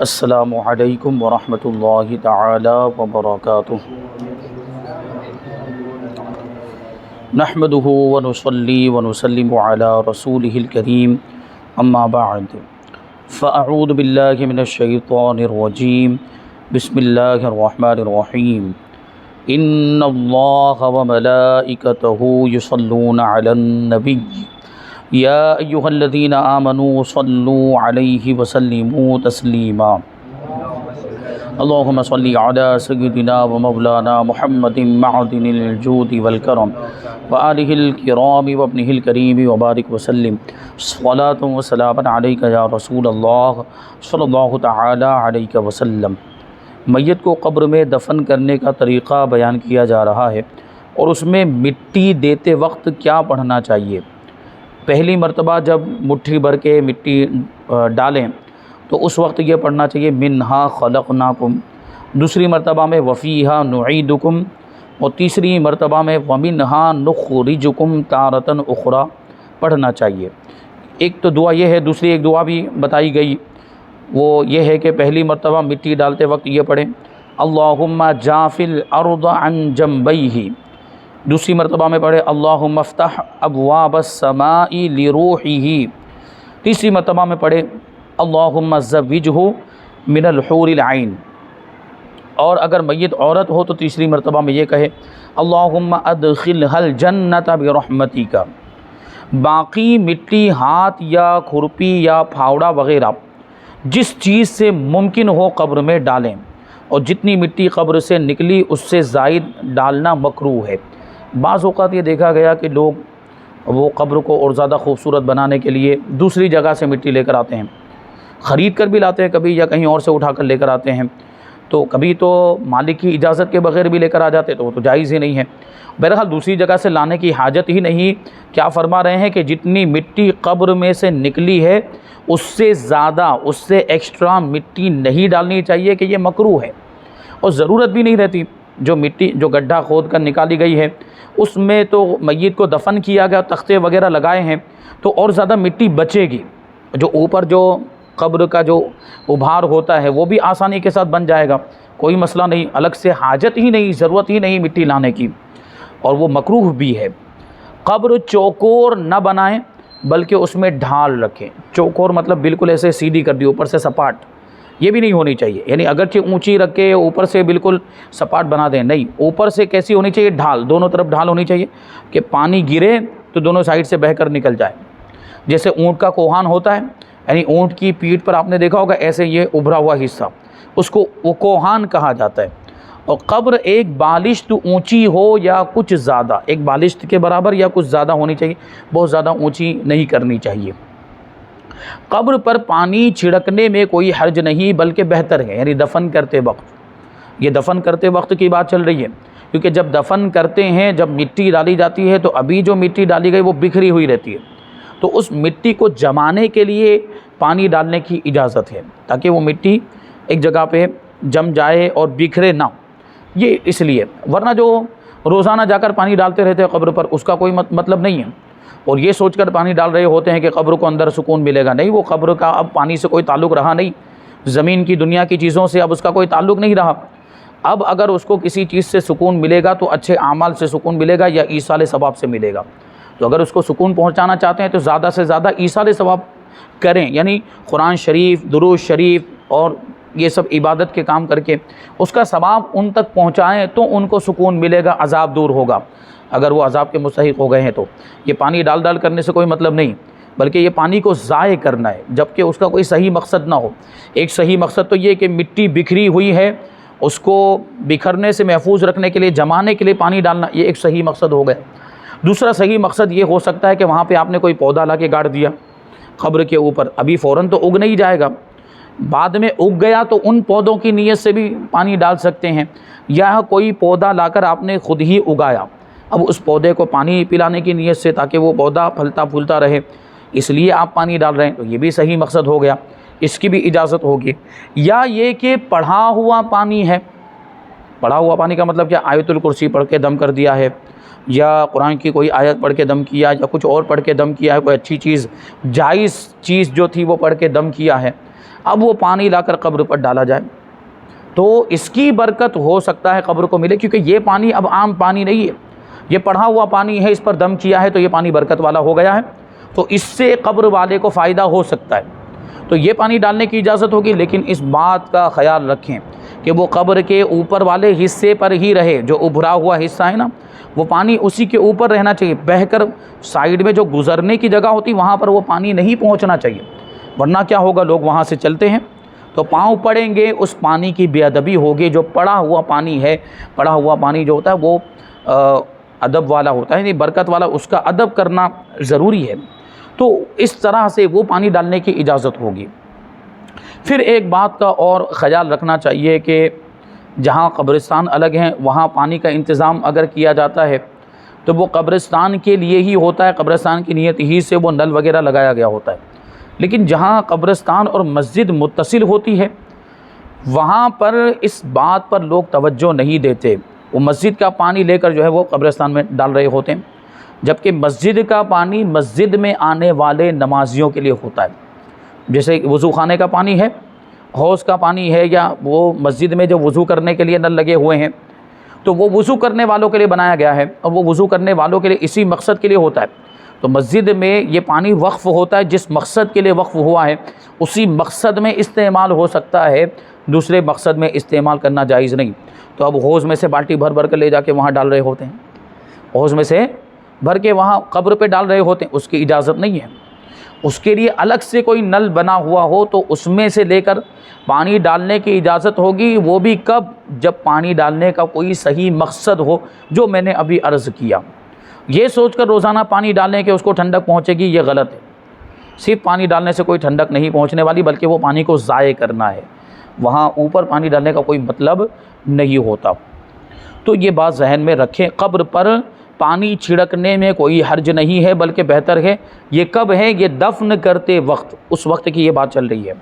السلام علیکم ورحمۃ اللہ تعالی وبرکاتہ۔ نحمدہ ونصلی ونسلم علی رسولہ الکریم، اما بعد فاعوذ باللہ من الشیطان الرجیم، بسم اللہ الرحمن الرحیم۔ ان اللہ وملائکتہ یصلون علی النبی یا ایہا الذین آمنوا صلوا علیہ وسلموا تسلیما۔ اللہم صلی علی سیدنا و مولانا محمد معدن الجود والکرم وآلہ الکرام وابنہ الکریم وبارک وسلم، صلاۃ و سلام علیک یا رسول اللہ صلی اللہ تعالی علیہ وسلم۔ میت کو قبر میں دفن کرنے کا طریقہ بیان کیا جا رہا ہے، اور اس میں مٹی دیتے وقت کیا پڑھنا چاہیے۔ پہلی مرتبہ جب مٹھی بھر کے مٹی ڈالیں تو اس وقت یہ پڑھنا چاہیے منہا خلقناکم، دوسری مرتبہ میں وفیہا نعیدکم، اور تیسری مرتبہ میں ومنہا نخرجکم تارۃ اخری پڑھنا چاہیے۔ ایک تو دعا یہ ہے، دوسری ایک دعا بھی بتائی گئی، وہ یہ ہے کہ پہلی مرتبہ مٹی ڈالتے وقت یہ پڑھیں اللہم جافی الارض عن جنبیہ، دوسری مرتبہ میں پڑھے اللہم افتح ابواب السماء لروحہ، تیسری مرتبہ میں پڑھے اللہم زوجہ من الحور العین، اور اگر میت عورت ہو تو تیسری مرتبہ میں یہ کہے اللہم ادخلھا الجنۃ برحمتک۔ باقی مٹی ہاتھ یا کھرپی یا پھاوڑا وغیرہ جس چیز سے ممکن ہو قبر میں ڈالیں، اور جتنی مٹی قبر سے نکلی اس سے زائد ڈالنا مکروہ ہے۔ بعض اوقات یہ دیکھا گیا کہ لوگ وہ قبر کو اور زیادہ خوبصورت بنانے کے لیے دوسری جگہ سے مٹی لے کر آتے ہیں، خرید کر بھی لاتے ہیں کبھی، یا کہیں اور سے اٹھا کر لے کر آتے ہیں، تو کبھی تو مالک کی اجازت کے بغیر بھی لے کر آ جاتے تو وہ تو جائز ہی نہیں ہے۔ بہرحال دوسری جگہ سے لانے کی حاجت ہی نہیں۔ کیا فرما رہے ہیں کہ جتنی مٹی قبر میں سے نکلی ہے اس سے زیادہ، اس سے ایکسٹرا مٹی نہیں ڈالنی چاہیے، کہ یہ مکروہ ہے، اور ضرورت بھی نہیں رہتی۔ جو مٹی جو گڈھا کھود کر نکالی گئی ہے اس میں تو میت کو دفن کیا گیا، تختے وغیرہ لگائے ہیں، تو اور زیادہ مٹی بچے گی، جو اوپر جو قبر کا جو ابھار ہوتا ہے وہ بھی آسانی کے ساتھ بن جائے گا، کوئی مسئلہ نہیں، الگ سے حاجت ہی نہیں، ضرورت ہی نہیں مٹی لانے کی، اور وہ مکروہ بھی ہے۔ قبر چوکور نہ بنائیں بلکہ اس میں ڈھال رکھیں۔ چوکور مطلب بالکل ایسے سیدھی کر دی اوپر سے سپاٹ، یہ بھی نہیں ہونی چاہیے، یعنی اگرچہ اونچی رکھ کے اوپر سے بالکل سپاٹ بنا دیں، نہیں، اوپر سے کیسی ہونی چاہیے، ڈھال، دونوں طرف ڈھال ہونی چاہیے کہ پانی گرے تو دونوں سائڈ سے بہہ کر نکل جائے۔ جیسے اونٹ کا کوہان ہوتا ہے، یعنی اونٹ کی پیٹھ پر آپ نے دیکھا ہوگا ایسے یہ ابھرا ہوا حصہ، اس کو وہ کوہان کہا جاتا ہے۔ اور قبر ایک بالشت اونچی ہو یا کچھ زیادہ، ایک بالشت کے برابر یا کچھ زیادہ ہونی چاہیے، بہت زیادہ اونچی نہیں کرنی چاہیے۔ قبر پر پانی چھڑکنے میں کوئی حرج نہیں بلکہ بہتر ہے، یعنی دفن کرتے وقت، یہ دفن کرتے وقت کی بات چل رہی ہے، کیونکہ جب دفن کرتے ہیں، جب مٹی ڈالی جاتی ہے تو ابھی جو مٹی ڈالی گئی وہ بکھری ہوئی رہتی ہے، تو اس مٹی کو جمانے کے لیے پانی ڈالنے کی اجازت ہے، تاکہ وہ مٹی ایک جگہ پہ جم جائے اور بکھرے نہ، یہ اس لیے، ورنہ جو روزانہ جا کر پانی ڈالتے رہتے ہیں قبر پر، اس کا کوئی مطلب نہیں ہے، اور یہ سوچ کر پانی ڈال رہے ہوتے ہیں کہ قبر کو اندر سکون ملے گا، نہیں، وہ قبر کا اب پانی سے کوئی تعلق رہا نہیں، زمین کی دنیا کی چیزوں سے اب اس کا کوئی تعلق نہیں رہا۔ اب اگر اس کو کسی چیز سے سکون ملے گا تو اچھے اعمال سے سکون ملے گا یا ایصال ثواب سے ملے گا، تو اگر اس کو سکون پہنچانا چاہتے ہیں تو زیادہ سے زیادہ ایصال ثواب کریں، یعنی قرآن شریف، درود شریف اور یہ سب عبادت کے کام کر کے اس کا ثواب ان تک پہنچائیں تو ان کو سکون ملے گا، عذاب دور ہوگا اگر وہ عذاب کے مستحق ہو گئے ہیں تو۔ یہ پانی ڈال کرنے سے کوئی مطلب نہیں، بلکہ یہ پانی کو ضائع کرنا ہے، جبکہ اس کا کوئی صحیح مقصد نہ ہو۔ ایک صحیح مقصد تو یہ کہ مٹی بکھری ہوئی ہے، اس کو بکھرنے سے محفوظ رکھنے کے لیے، جمانے کے لیے پانی ڈالنا، یہ ایک صحیح مقصد ہو گیا۔ دوسرا صحیح مقصد یہ ہو سکتا ہے کہ وہاں پہ آپ نے کوئی پودا لا کے گاڑ دیا قبر کے اوپر، ابھی فوراً تو اگ نہیں جائے گا، بعد میں اگ گیا تو ان پودوں کی نیت سے بھی پانی ڈال سکتے ہیں، یا کوئی پودا لا کر آپ نے خود ہی اگایا، اب اس پودے کو پانی پلانے کی نیت سے تاکہ وہ پودا پھلتا پھولتا رہے، اس لیے آپ پانی ڈال رہے ہیں، تو یہ بھی صحیح مقصد ہو گیا، اس کی بھی اجازت ہوگی۔ یا یہ کہ پڑھا ہوا پانی ہے، پڑھا ہوا پانی کا مطلب کیا، آیت الکرسی پڑھ کے دم کر دیا ہے، یا قرآن کی کوئی آیت پڑھ کے دم کیا، یا کچھ اور پڑھ کے دم کیا ہے، کوئی اچھی چیز، جائز چیز جو تھی وہ پڑھ کے دم کیا ہے۔ اب وہ پانی لا کر قبر پر ڈالا جائے تو اس کی برکت ہو سکتا ہے قبر کو ملے، کیونکہ یہ پانی اب عام پانی نہیں ہے، یہ پڑھا ہوا پانی ہے، اس پر دم کیا ہے تو یہ پانی برکت والا ہو گیا ہے، تو اس سے قبر والے کو فائدہ ہو سکتا ہے، تو یہ پانی ڈالنے کی اجازت ہوگی۔ لیکن اس بات کا خیال رکھیں کہ وہ قبر کے اوپر والے حصے پر ہی رہے، جو ابھرا ہوا حصہ ہے نا وہ پانی اسی کے اوپر رہنا چاہیے، بہہ کر سائیڈ میں جو گزرنے کی جگہ ہوتی وہاں پر وہ پانی نہیں پہنچنا چاہیے، ورنہ کیا ہوگا، لوگ وہاں سے چلتے ہیں تو پاؤں پڑیں گے، اس پانی کی بے ادبی ہوگی۔ جو پڑا ہوا پانی ہے، پڑا ہوا پانی جو ہوتا ہے وہ ادب والا ہوتا ہے، یعنی برکت والا، اس کا ادب کرنا ضروری ہے، تو اس طرح سے وہ پانی ڈالنے کی اجازت ہوگی۔ پھر ایک بات کا اور خیال رکھنا چاہیے کہ جہاں قبرستان الگ ہیں وہاں پانی کا انتظام اگر کیا جاتا ہے تو وہ قبرستان کے لیے ہی ہوتا ہے، قبرستان کی نیت ہی سے وہ نل وغیرہ لگایا گیا ہوتا ہے۔ لیکن جہاں قبرستان اور مسجد متصل ہوتی ہے وہاں پر اس بات پر لوگ توجہ نہیں دیتے، وہ مسجد کا پانی لے کر جو ہے وہ قبرستان میں ڈال رہے ہوتے ہیں، جبکہ مسجد کا پانی مسجد میں آنے والے نمازیوں کے لیے ہوتا ہے۔ جیسے وضو خانے کا پانی ہے، حوض کا پانی ہے، یا وہ مسجد میں جو وضو کرنے کے لیے نل لگے ہوئے ہیں تو وہ وضو کرنے والوں کے لیے بنایا گیا ہے، اور وہ وضو کرنے والوں کے لیے اسی مقصد کے لیے ہوتا ہے، تو مسجد میں یہ پانی وقف ہوتا ہے، جس مقصد کے لیے وقف ہوا ہے اسی مقصد میں استعمال ہو سکتا ہے، دوسرے مقصد میں استعمال کرنا جائز نہیں۔ تو اب حوض میں سے بالٹی بھر بھر کر لے جا کے وہاں ڈال رہے ہوتے ہیں، حوض میں سے بھر کے وہاں قبر پہ ڈال رہے ہوتے ہیں، اس کی اجازت نہیں ہے۔ اس کے لیے الگ سے کوئی نل بنا ہوا ہو تو اس میں سے لے کر پانی ڈالنے کی اجازت ہوگی، وہ بھی کب، جب پانی ڈالنے کا کوئی صحیح مقصد ہو، جو میں نے ابھی عرض کیا۔ یہ سوچ کر روزانہ پانی ڈالنے کہ اس کو ٹھنڈک پہنچے گی، یہ غلط ہے۔ صرف پانی ڈالنے سے کوئی ٹھنڈک نہیں پہنچنے والی، بلکہ وہ پانی کو ضائع کرنا ہے، وہاں اوپر پانی ڈالنے کا کوئی مطلب نہیں ہوتا۔ تو یہ بات ذہن میں رکھیں، قبر پر پانی چھڑکنے میں کوئی حرج نہیں ہے، بلکہ بہتر ہے۔ یہ کب ہے؟ یہ دفن کرتے وقت، اس وقت کی یہ بات چل رہی ہے۔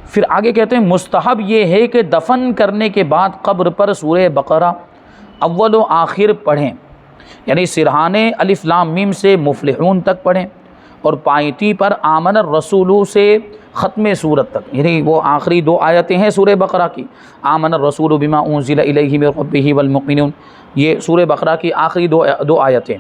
پھر آگے کہتے ہیں مستحب یہ ہے کہ دفن کرنے کے بعد قبر پر سورہ بقرہ اول و آخر پڑھیں، یعنی سرہانے الف لام میم سے مفلحون تک پڑھیں، اور پائیتی پر آمن الرسول سے ختم سورت تک، یعنی وہ آخری دو آیتیں ہیں سورہ بقرہ کی، آمن الرسول بما انزل الیہ من ربہ والمؤمنون، یہ سورہ بقرہ کی آخری دو آیتیں،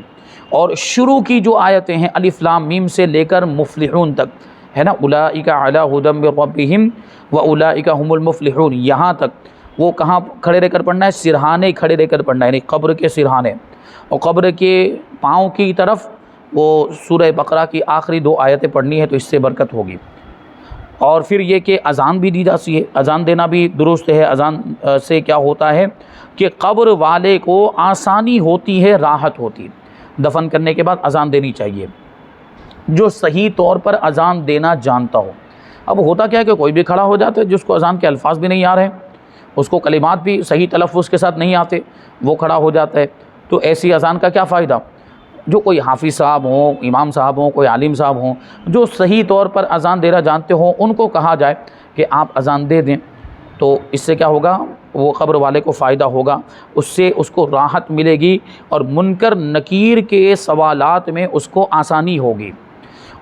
اور شروع کی جو آیتیں ہیں الف لام میم سے لے کر مفلحون تک ہے نا، اولئک علی ھدی من ربہم واولئک ھم المفلحون، یہاں تک وہ کہاں کھڑے رہ کر پڑھنا ہے؟ سرہانے کھڑے رہ کر پڑھنا ہے، یعنی قبر کے سرہانے، اور قبر کے پاؤں کی طرف وہ سورہ بقرہ کی آخری دو آیتیں پڑھنی ہے، تو اس سے برکت ہوگی۔ اور پھر یہ کہ اذان بھی دی جاتی ہے، اذان دینا بھی درست ہے۔ اذان سے کیا ہوتا ہے کہ قبر والے کو آسانی ہوتی ہے، راحت ہوتی ہے، دفن کرنے کے بعد اذان دینی چاہیے، جو صحیح طور پر اذان دینا جانتا ہو۔ اب ہوتا کیا ہے کہ کوئی بھی کھڑا ہو جاتا ہے جس کو اذان کے الفاظ بھی نہیں آ رہے، اس کو کلمات بھی صحیح تلفظ کے ساتھ نہیں آتے، وہ کھڑا ہو جاتا ہے، تو ایسی اذان کا کیا فائدہ؟ جو کوئی حافظ صاحب ہوں، امام صاحب ہوں، کوئی عالم صاحب ہوں، جو صحیح طور پر اذان دینا جانتے ہوں، ان کو کہا جائے کہ آپ اذان دے دیں، تو اس سے کیا ہوگا؟ وہ قبر والے کو فائدہ ہوگا، اس سے اس کو راحت ملے گی، اور منکر نکیر کے سوالات میں اس کو آسانی ہوگی۔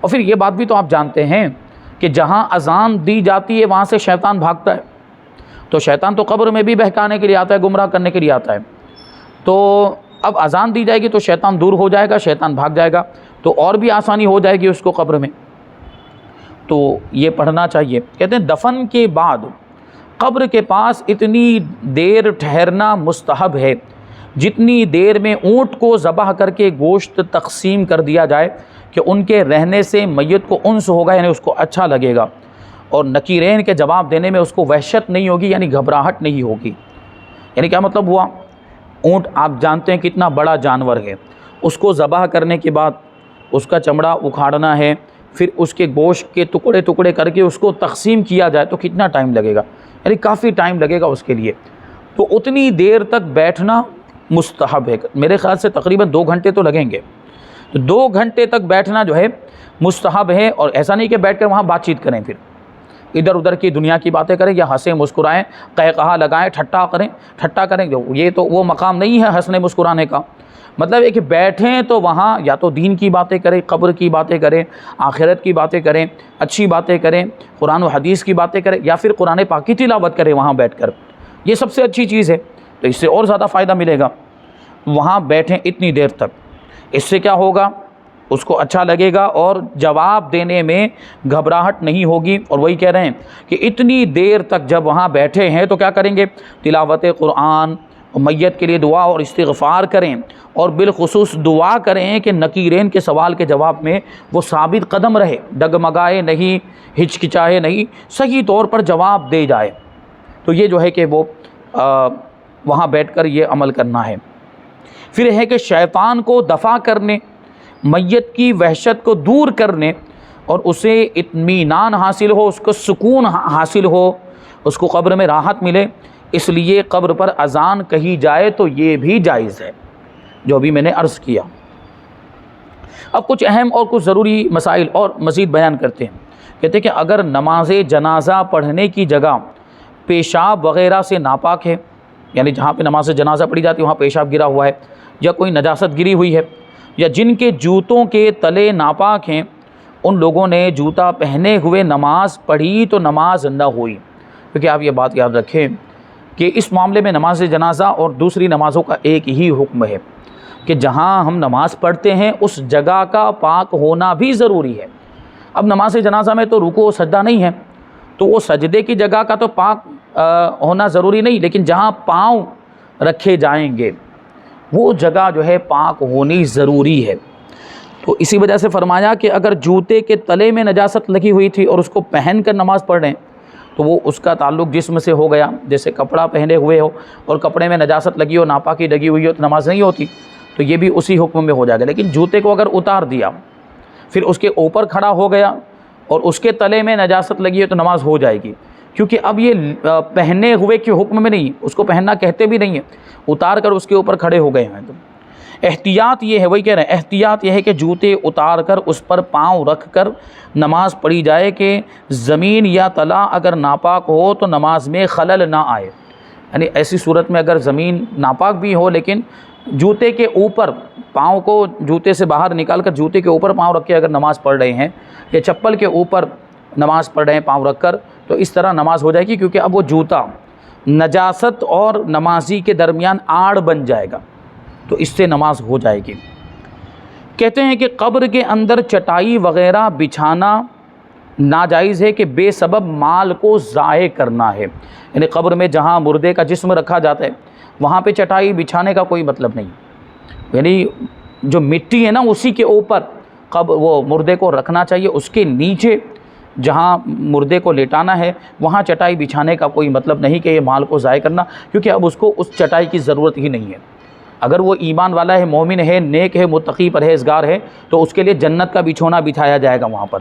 اور پھر یہ بات بھی تو آپ جانتے ہیں کہ جہاں اذان دی جاتی ہے وہاں سے شیطان بھاگتا ہے، تو شیطان تو قبر میں بھی بہکانے کے لیے آتا ہے، گمراہ کرنے کے لیے آتا ہے، تو اب اذان دی جائے گی تو شیطان دور ہو جائے گا، شیطان بھاگ جائے گا، تو اور بھی آسانی ہو جائے گی اس کو قبر میں، تو یہ پڑھنا چاہیے۔ کہتے ہیں دفن کے بعد قبر کے پاس اتنی دیر ٹھہرنا مستحب ہے جتنی دیر میں اونٹ کو ذبح کر کے گوشت تقسیم کر دیا جائے کہ ان کے رہنے سے میت کو انس ہوگا، یعنی اس کو اچھا لگے گا، اور نکیرین کے جواب دینے میں اس کو وحشت نہیں ہوگی، یعنی گھبراہٹ نہیں ہوگی۔ یعنی کیا مطلب ہوا؟ اونٹ آپ جانتے ہیں کتنا بڑا جانور ہے، اس کو ذبح کرنے کے بعد اس کا چمڑا اکھاڑنا ہے، پھر اس کے گوشت کے ٹکڑے ٹکڑے کر کے اس کو تقسیم کیا جائے تو کتنا ٹائم لگے گا؟ یعنی کافی ٹائم لگے گا اس کے لیے، تو اتنی دیر تک بیٹھنا مستحب ہے۔ میرے خیال سے تقریباً 2 گھنٹے تو لگیں گے، تو 2 گھنٹے تک بیٹھنا جو ہے مستحب ہے، اور ایسا نہیں کہ بیٹھ کر وہاں بات چیت کریں، پھر ادھر ادھر کی دنیا کی باتیں کریں، یا ہنسیں مسکرائیں، قہقہا لگائیں، ٹھٹا کریں، یہ تو وہ مقام نہیں ہے ہنسنے مسکرانے کا، مطلب ہے کہ بیٹھیں تو وہاں یا تو دین کی باتیں کریں، قبر کی باتیں کریں، آخرت کی باتیں کریں، اچھی باتیں کریں، قرآن و حدیث کی باتیں کریں، یا پھر قرآن پاک کی تلاوت کریں وہاں بیٹھ کر. یہ سب سے اچھی چیز ہے. تو اس سے اور زیادہ فائدہ ملے گا. وہاں بیٹھیں اتنی دیر تک. اس سے کیا ہوگا؟ اس کو اچھا لگے گا اور جواب دینے میں گھبراہٹ نہیں ہوگی. اور وہی کہہ رہے ہیں کہ اتنی دیر تک جب وہاں بیٹھے ہیں تو کیا کریں گے؟ تلاوت قرآن، میت کے لیے دعا اور استغفار کریں، اور بالخصوص دعا کریں کہ نکیرین کے سوال کے جواب میں وہ ثابت قدم رہے، ڈگمگائے نہیں، ہچکچائے نہیں، صحیح طور پر جواب دے جائے. تو یہ جو ہے کہ وہ وہاں بیٹھ کر یہ عمل کرنا ہے. پھر ہے کہ شیطان کو دفع کرنے، میت کی وحشت کو دور کرنے، اور اسے اطمینان حاصل ہو، اس کو سکون حاصل ہو، اس کو قبر میں راحت ملے، اس لیے قبر پر اذان کہی جائے تو یہ بھی جائز ہے جو ابھی میں نے عرض کیا. اب کچھ اہم اور کچھ ضروری مسائل اور مزید بیان کرتے ہیں. کہتے ہیں کہ اگر نماز جنازہ پڑھنے کی جگہ پیشاب وغیرہ سے ناپاک ہے، یعنی جہاں پہ نماز جنازہ پڑھی جاتی ہے وہاں پیشاب گرا ہوا ہے، یا کوئی نجاست گری ہوئی ہے، یا جن کے جوتوں کے تلے ناپاک ہیں ان لوگوں نے جوتا پہنے ہوئے نماز پڑھی تو نماز نہ ہوئی. کیونکہ آپ یہ بات یاد رکھیں کہ اس معاملے میں نماز جنازہ اور دوسری نمازوں کا ایک ہی حکم ہے کہ جہاں ہم نماز پڑھتے ہیں اس جگہ کا پاک ہونا بھی ضروری ہے. اب نماز جنازہ میں تو رکوع و سجدہ نہیں ہے، تو وہ سجدے کی جگہ کا تو پاک ہونا ضروری نہیں، لیکن جہاں پاؤں رکھے جائیں گے وہ جگہ جو ہے پاک ہونی ضروری ہے. تو اسی وجہ سے فرمایا کہ اگر جوتے کے تلے میں نجاست لگی ہوئی تھی اور اس کو پہن کر نماز پڑھ رہے ہیں تو وہ اس کا تعلق جسم سے ہو گیا. جیسے کپڑا پہنے ہوئے ہو اور کپڑے میں نجاست لگی ہو، ناپاکی لگی ہوئی ہو تو نماز نہیں ہوتی، تو یہ بھی اسی حکم میں ہو جائے گا. لیکن جوتے کو اگر اتار دیا پھر اس کے اوپر کھڑا ہو گیا اور اس کے تلے میں نجاست لگی ہے تو نماز ہو جائے گی. کیونکہ اب یہ پہنے ہوئے کے حکم میں نہیں، اس کو پہننا کہتے بھی نہیں ہیں، اتار کر اس کے اوپر کھڑے ہو گئے ہیں. تو احتیاط یہ ہے، وہی کہہ رہے ہیں، احتیاط یہ ہے کہ جوتے اتار کر اس پر پاؤں رکھ کر نماز پڑھی جائے کہ زمین یا تلا اگر ناپاک ہو تو نماز میں خلل نہ آئے. یعنی ایسی صورت میں اگر زمین ناپاک بھی ہو لیکن جوتے کے اوپر پاؤں کو جوتے سے باہر نکال کر جوتے کے اوپر پاؤں رکھ کے اگر نماز پڑھ رہے ہیں یا چپل کے اوپر نماز پڑھ رہے ہیں پاؤں رکھ کر، تو اس طرح نماز ہو جائے گی. کیونکہ اب وہ جوتا نجاست اور نمازی کے درمیان آڑ بن جائے گا، تو اس سے نماز ہو جائے گی. کہتے ہیں کہ قبر کے اندر چٹائی وغیرہ بچھانا ناجائز ہے کہ بے سبب مال کو ضائع کرنا ہے. یعنی قبر میں جہاں مردے کا جسم رکھا جاتا ہے وہاں پہ چٹائی بچھانے کا کوئی مطلب نہیں. یعنی جو مٹی ہے نا اسی کے اوپر وہ مردے کو رکھنا چاہیے، اس کے نیچے جہاں مردے کو لیٹانا ہے وہاں چٹائی بچھانے کا کوئی مطلب نہیں کہ یہ مال کو ضائع کرنا، کیونکہ اب اس کو اس چٹائی کی ضرورت ہی نہیں ہے. اگر وہ ایمان والا ہے، مومن ہے، نیک ہے، متقی پرہیزگار ہے تو اس کے لیے جنت کا بچھونا بچھایا جائے گا. وہاں پر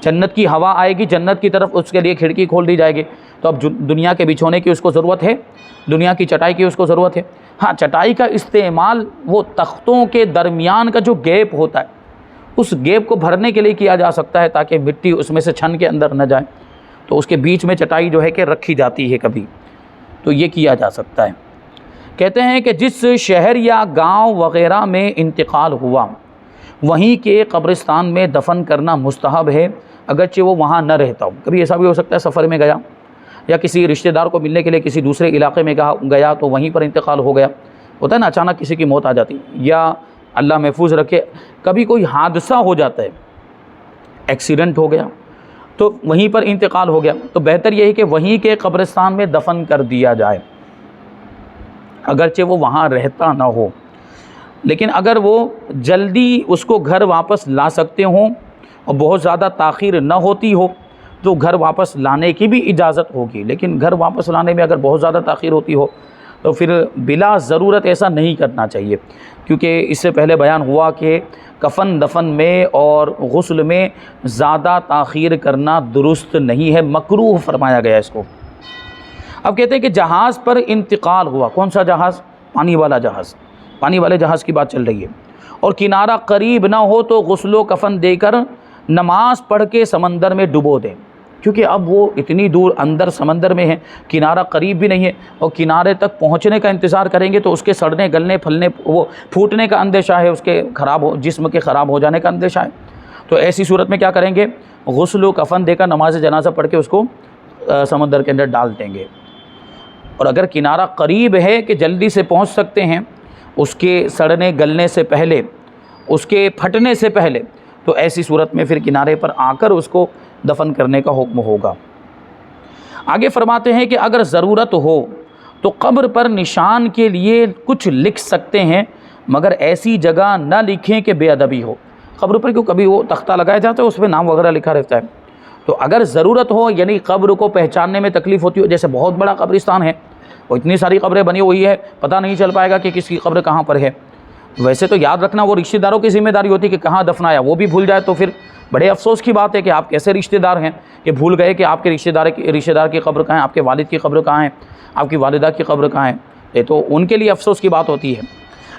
جنت کی ہوا آئے گی، جنت کی طرف اس کے لیے کھڑکی کھول دی جائے گی. تو اب دنیا کے بچھونے کی اس کو ضرورت ہے، دنیا کی چٹائی کی اس کو ضرورت ہے. ہاں چٹائی کا استعمال وہ تختوں کے درمیان کا جو گیپ ہوتا ہے اس گیپ کو بھرنے کے لیے کیا جا سکتا ہے تاکہ مٹی اس میں سے چھن کے اندر نہ جائے. تو اس کے بیچ میں چٹائی جو ہے کہ رکھی جاتی ہے کبھی، تو یہ کیا جا سکتا ہے. کہتے ہیں کہ جس شہر یا گاؤں وغیرہ میں انتقال ہوا وہیں کے قبرستان میں دفن کرنا مستحب ہے اگرچہ وہ وہاں نہ رہتا ہو. کبھی ایسا بھی ہو سکتا ہے سفر میں گیا یا کسی رشتہ دار کو ملنے کے لیے کسی دوسرے علاقے میں گیا تو وہیں پر انتقال ہو گیا. ہوتا ہے نا اچانک کسی کی موت آ جاتی، یا اللہ محفوظ رکھے کبھی کوئی حادثہ ہو جاتا ہے، ایکسیڈنٹ ہو گیا تو وہیں پر انتقال ہو گیا، تو بہتر یہ ہے کہ وہیں کے قبرستان میں دفن کر دیا جائے اگرچہ وہ وہاں رہتا نہ ہو. لیکن اگر وہ جلدی اس کو گھر واپس لا سکتے ہوں اور بہت زیادہ تاخیر نہ ہوتی ہو تو گھر واپس لانے کی بھی اجازت ہوگی. لیکن گھر واپس لانے میں اگر بہت زیادہ تاخیر ہوتی ہو تو پھر بلا ضرورت ایسا نہیں کرنا چاہیے، کیونکہ اس سے پہلے بیان ہوا کہ کفن دفن میں اور غسل میں زیادہ تاخیر کرنا درست نہیں ہے، مکروہ فرمایا گیا اس کو. اب کہتے ہیں کہ جہاز پر انتقال ہوا، کون سا جہاز؟ پانی والا جہاز، پانی والے جہاز کی بات چل رہی ہے، اور کنارہ قریب نہ ہو تو غسل و کفن دے کر نماز پڑھ کے سمندر میں ڈبو دیں. کیونکہ اب وہ اتنی دور اندر سمندر میں ہے، کنارہ قریب بھی نہیں ہے، اور کنارے تک پہنچنے کا انتظار کریں گے تو اس کے سڑنے گلنے پھلنے وہ پھوٹنے کا اندیشہ ہے، اس کے جسم کے خراب ہو جانے کا اندیشہ ہے۔ تو ایسی صورت میں کیا کریں گے؟ غسل و کفن دے کر نماز جنازہ پڑھ کے اس کو سمندر کے اندر ڈال دیں گے۔ اور اگر کنارہ قریب ہے کہ جلدی سے پہنچ سکتے ہیں اس کے سڑنے گلنے سے پہلے، اس کے پھٹنے سے پہلے، تو ایسی صورت میں پھر کنارے پر آ کر اس کو دفن کرنے کا حکم ہوگا۔ آگے فرماتے ہیں کہ اگر ضرورت ہو تو قبر پر نشان کے لیے کچھ لکھ سکتے ہیں، مگر ایسی جگہ نہ لکھیں کہ بے ادبی ہو۔ قبر پر کیوں کبھی وہ تختہ لگایا جاتا ہے، اس پہ نام وغیرہ لکھا رہتا ہے، تو اگر ضرورت ہو یعنی قبر کو پہچاننے میں تکلیف ہوتی ہو، جیسے بہت بڑا قبرستان ہے، وہ اتنی ساری قبریں بنی ہوئی ہے، پتہ نہیں چل پائے گا کہ کس کی قبر کہاں پر ہے۔ ویسے تو یاد رکھنا وہ رشتہ داروں کی ذمہ داری ہوتی ہے کہ کہاں دفنایا، وہ بھی بھول جائے تو پھر بڑے افسوس کی بات ہے کہ آپ کیسے رشتہ دار ہیں کہ بھول گئے کہ آپ کے رشتہ دار کی قبر کہاں ہے، آپ کے والد کی قبر کہاں ہے، آپ کی والدہ کی قبر کہاں ہے۔ یہ تو ان کے لیے افسوس کی بات ہوتی ہے۔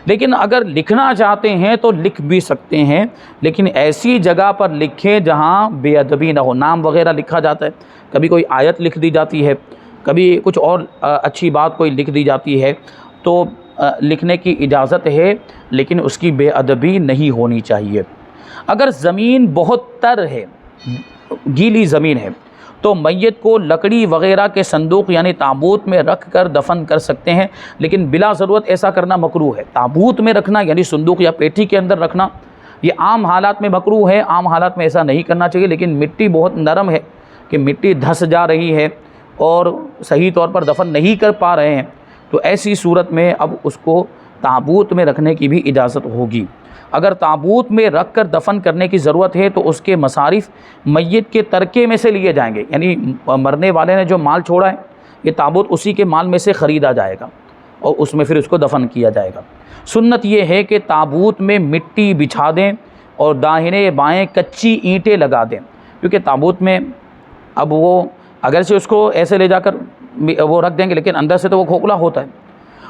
لیکن اگر لکھنا چاہتے ہیں تو لکھ بھی سکتے ہیں، لیکن ایسی جگہ پر لکھیں جہاں بے ادبی نہ ہو۔ نام وغیرہ لکھا جاتا ہے، کبھی کوئی آیت لکھ دی جاتی ہے، کبھی کچھ اور اچھی بات کوئی لکھ دی جاتی ہے، تو لکھنے کی اجازت ہے، لیکن اس کی بے ادبی نہیں ہونی چاہیے۔ اگر زمین بہت تر ہے، گیلی زمین ہے، تو میت کو لکڑی وغیرہ کے صندوق یعنی تابوت میں رکھ کر دفن کر سکتے ہیں، لیکن بلا ضرورت ایسا کرنا مکروہ ہے۔ تابوت میں رکھنا یعنی صندوق یا پیٹھی کے اندر رکھنا یہ عام حالات میں مکروہ ہے، عام حالات میں ایسا نہیں کرنا چاہیے، لیکن مٹی بہت نرم ہے کہ مٹی دھس جا رہی ہے اور صحیح طور پر دفن نہیں کر پا رہے ہیں، تو ایسی صورت میں اب اس کو تابوت میں رکھنے کی بھی اجازت ہوگی۔ اگر تابوت میں رکھ کر دفن کرنے کی ضرورت ہے تو اس کے مصارف میت کے ترکے میں سے لیے جائیں گے، یعنی مرنے والے نے جو مال چھوڑا ہے یہ تابوت اسی کے مال میں سے خریدا جائے گا اور اس میں پھر اس کو دفن کیا جائے گا۔ سنت یہ ہے کہ تابوت میں مٹی بچھا دیں اور داہنے بائیں کچی اینٹیں لگا دیں، کیونکہ تابوت میں اب وہ اگرچہ اس کو ایسے لے جا کر وہ رکھ دیں گے لیکن اندر سے تو وہ کھوکھلا ہوتا ہے،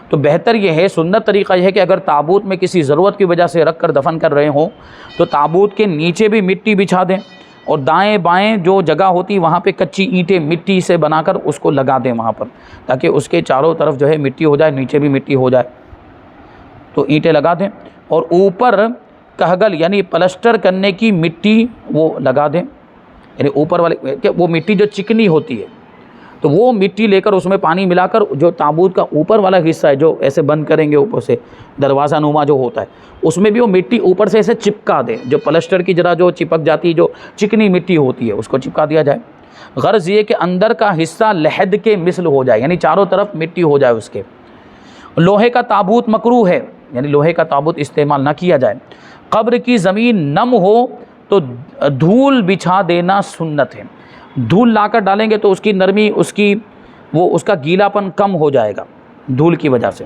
تو بہتر یہ ہے، سنت طریقہ یہ ہے کہ اگر تابوت میں کسی ضرورت کی وجہ سے رکھ کر دفن کر رہے ہوں تو تابوت کے نیچے بھی مٹی بچھا دیں اور دائیں بائیں جو جگہ ہوتی وہاں پہ کچی اینٹیں مٹی سے بنا کر اس کو لگا دیں وہاں پر، تاکہ اس کے چاروں طرف جو ہے مٹی ہو جائے، نیچے بھی مٹی ہو جائے، تو اینٹیں لگا دیں اور اوپر کہگل یعنی پلسٹر کرنے کی مٹی وہ لگا دیں، یعنی اوپر والے کہ وہ مٹی جو چکنی ہوتی ہے تو وہ مٹی لے کر اس میں پانی ملا کر جو تابوت کا اوپر والا حصہ ہے جو ایسے بند کریں گے اوپر سے دروازہ نما جو ہوتا ہے اس میں بھی وہ مٹی اوپر سے ایسے چپکا دیں، جو پلسٹر کی جرا جو چپک جاتی جو چکنی مٹی ہوتی ہے اس کو چپکا دیا جائے۔ غرض یہ کہ اندر کا حصہ لحد کے مثل ہو جائے، یعنی چاروں طرف مٹی ہو جائے اس کے۔ لوہے کا تابوت مکروہ ہے، یعنی لوہے کا تابوت استعمال نہ کیا جائے۔ قبر کی زمین نم ہو تو دھول بچھا دینا سنت ہے، دھول لا کر ڈالیں گے تو اس کی نرمی اس کا گیلا پن کم ہو جائے گا دھول کی وجہ سے۔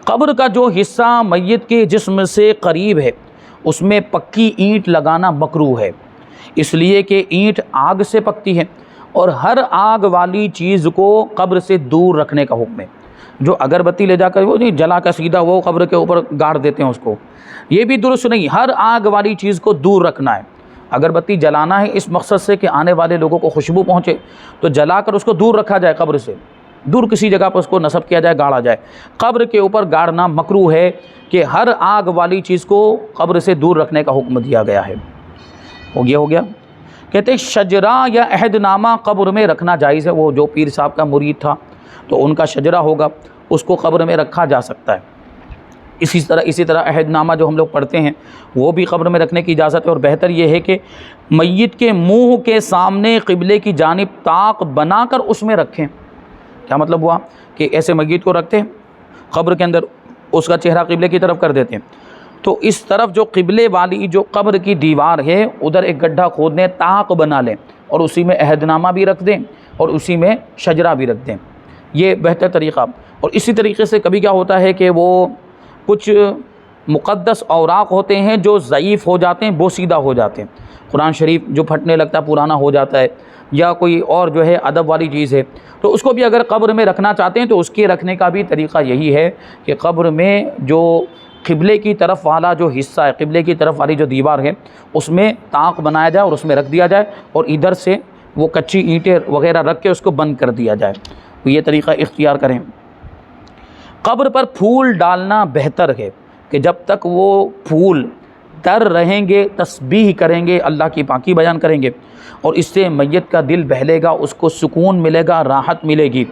قبر کا جو حصہ میت کے جسم سے قریب ہے اس میں پکی اینٹ لگانا مکروہ ہے، اس لیے کہ اینٹ آگ سے پکتی ہے اور ہر آگ والی چیز کو قبر سے دور رکھنے کا حکم ہے۔ جو اگربتی لے جا کر وہ نہیں جلا کر سیدھا وہ قبر کے اوپر گاڑ دیتے ہیں اس کو، یہ بھی درست نہیں، ہر آگ والی چیز کو دور رکھنا ہے۔ اگربتی جلانا ہے اس مقصد سے کہ آنے والے لوگوں کو خوشبو پہنچے تو جلا کر اس کو دور رکھا جائے، قبر سے دور کسی جگہ پر اس کو نصب کیا جائے، گاڑا جائے۔ قبر کے اوپر گاڑنا مکروہ ہے کہ ہر آگ والی چیز کو قبر سے دور رکھنے کا حکم دیا گیا ہے۔ ہو گیا کہتے ہیں شجرہ یا عہد نامہ قبر میں رکھنا جائز ہے، وہ جو پیر صاحب کا مرید تھا تو ان کا شجرہ ہوگا اس کو قبر میں رکھا جا سکتا ہے۔ اسی طرح عہد نامہ جو ہم لوگ پڑھتے ہیں وہ بھی قبر میں رکھنے کی اجازت ہے، اور بہتر یہ ہے کہ میت کے منہ کے سامنے قبلے کی جانب طاق بنا کر اس میں رکھیں۔ کیا مطلب ہوا کہ ایسے میت کو رکھتے ہیں قبر کے اندر، اس کا چہرہ قبلے کی طرف کر دیتے ہیں، تو اس طرف جو قبلے والی جو قبر کی دیوار ہے ادھر ایک گڈھا کھود دیں، طاق بنا لیں اور اسی میں عہد نامہ بھی رکھ دیں اور اسی میں شجرہ بھی رکھ دیں، یہ بہتر طریقہ۔ اور اسی طریقے سے کبھی کیا ہوتا ہے کہ وہ کچھ مقدس اوراق ہوتے ہیں جو ضعیف ہو جاتے ہیں، بوسیدہ ہو جاتے ہیں، قرآن شریف جو پھٹنے لگتا ہے، پرانا ہو جاتا ہے، یا کوئی اور جو ہے ادب والی چیز ہے، تو اس کو بھی اگر قبر میں رکھنا چاہتے ہیں تو اس کے رکھنے کا بھی طریقہ یہی ہے کہ قبر میں جو قبلے کی طرف والا جو حصہ ہے، قبلے کی طرف والی جو دیوار ہے اس میں طاق بنایا جائے اور اس میں رکھ دیا جائے، اور ادھر سے وہ کچی اینٹیں وغیرہ رکھ کے اس کو بند کر دیا جائے، تو یہ طریقہ اختیار کریں۔ قبر پر پھول ڈالنا بہتر ہے کہ جب تک وہ پھول تر رہیں گے تسبیح کریں گے، اللہ کی پاکی بیان کریں گے، اور اس سے میت کا دل بہلے گا، اس کو سکون ملے گا، راحت ملے گی۔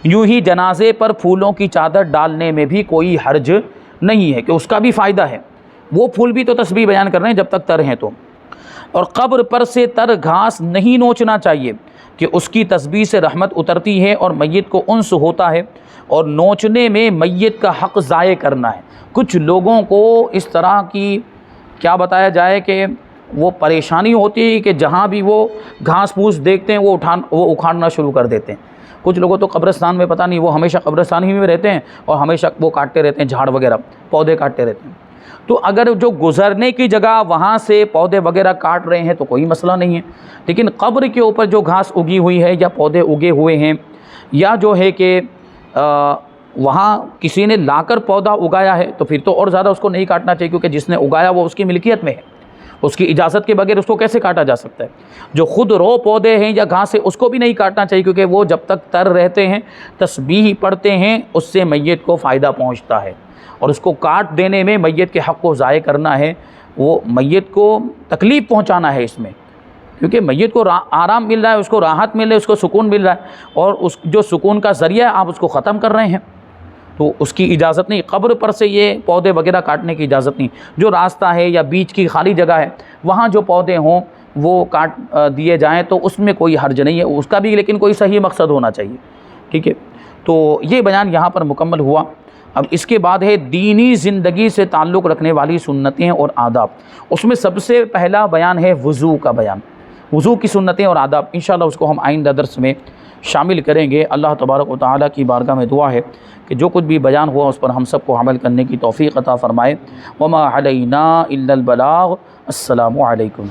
یوں ہی جنازے پر پھولوں کی چادر ڈالنے میں بھی کوئی حرج نہیں ہے کہ اس کا بھی فائدہ ہے، وہ پھول بھی تو تسبیح بیان کر رہے ہیں جب تک تر ہیں تو۔ اور قبر پر سے تر گھاس نہیں نوچنا چاہیے کہ اس کی تسبیح سے رحمت اترتی ہے اور میت کو انس ہوتا ہے، اور نوچنے میں میت کا حق ضائع کرنا ہے۔ کچھ لوگوں کو اس طرح کی کیا بتایا جائے کہ وہ پریشانی ہوتی ہے کہ جہاں بھی وہ گھاس پھوس دیکھتے ہیں وہ اکھاڑنا شروع کر دیتے ہیں۔ کچھ لوگوں تو قبرستان میں پتہ نہیں، وہ ہمیشہ قبرستان ہی میں رہتے ہیں اور ہمیشہ وہ کاٹتے رہتے ہیں، جھاڑ وغیرہ پودے کاٹتے رہتے ہیں۔ تو اگر جو گزرنے کی جگہ وہاں سے پودے وغیرہ کاٹ رہے ہیں تو کوئی مسئلہ نہیں ہے، لیکن قبر کے اوپر جو گھاس اگی ہوئی ہے یا پودے اگے ہوئے ہیں، یا جو ہے کہ وہاں کسی نے لا کر پودا اگایا ہے تو پھر تو اور زیادہ اس کو نہیں کاٹنا چاہیے، کیونکہ جس نے اگایا وہ اس کی ملکیت میں ہے، اس کی اجازت کے بغیر اس کو کیسے کاٹا جا سکتا ہے۔ جو خود رو پودے ہیں یا گھاس ہے اس کو بھی نہیں کاٹنا چاہیے، کیونکہ وہ جب تک تر رہتے ہیں تسبیح پڑھتے ہیں اس سے میت کو فائدہ پہنچتا ہے، اور اس کو کاٹ دینے میں میت کے حق کو ضائع کرنا ہے، وہ میت کو تکلیف پہنچانا ہے اس میں، کیونکہ میت کو آرام مل رہا ہے، اس کو راحت مل رہی ہے، اس کو سکون مل رہا ہے، اور اس جو سکون کا ذریعہ ہے آپ اس کو ختم کر رہے ہیں، تو اس کی اجازت نہیں۔ قبر پر سے یہ پودے وغیرہ کاٹنے کی اجازت نہیں۔ جو راستہ ہے یا بیچ کی خالی جگہ ہے وہاں جو پودے ہوں وہ کاٹ دیے جائیں تو اس میں کوئی حرج نہیں ہے، اس کا بھی لیکن کوئی صحیح مقصد ہونا چاہیے، ٹھیک ہے۔ تو یہ بیان یہاں پر مکمل ہوا۔ اب اس کے بعد ہے دینی زندگی سے تعلق رکھنے والی سنتیں اور آداب۔ اس میں سب سے پہلا بیان ہے وضو کا بیان، وضو کی سنتیں اور آداب۔ انشاءاللہ اس کو ہم آئندہ درس میں شامل کریں گے۔ اللہ تبارک و تعالیٰ کی بارگاہ میں دعا ہے کہ جو کچھ بھی بیان ہوا اس پر ہم سب کو عمل کرنے کی توفیق عطا فرمائے۔ وما علینا الا البلاغ۔ السلام علیکم۔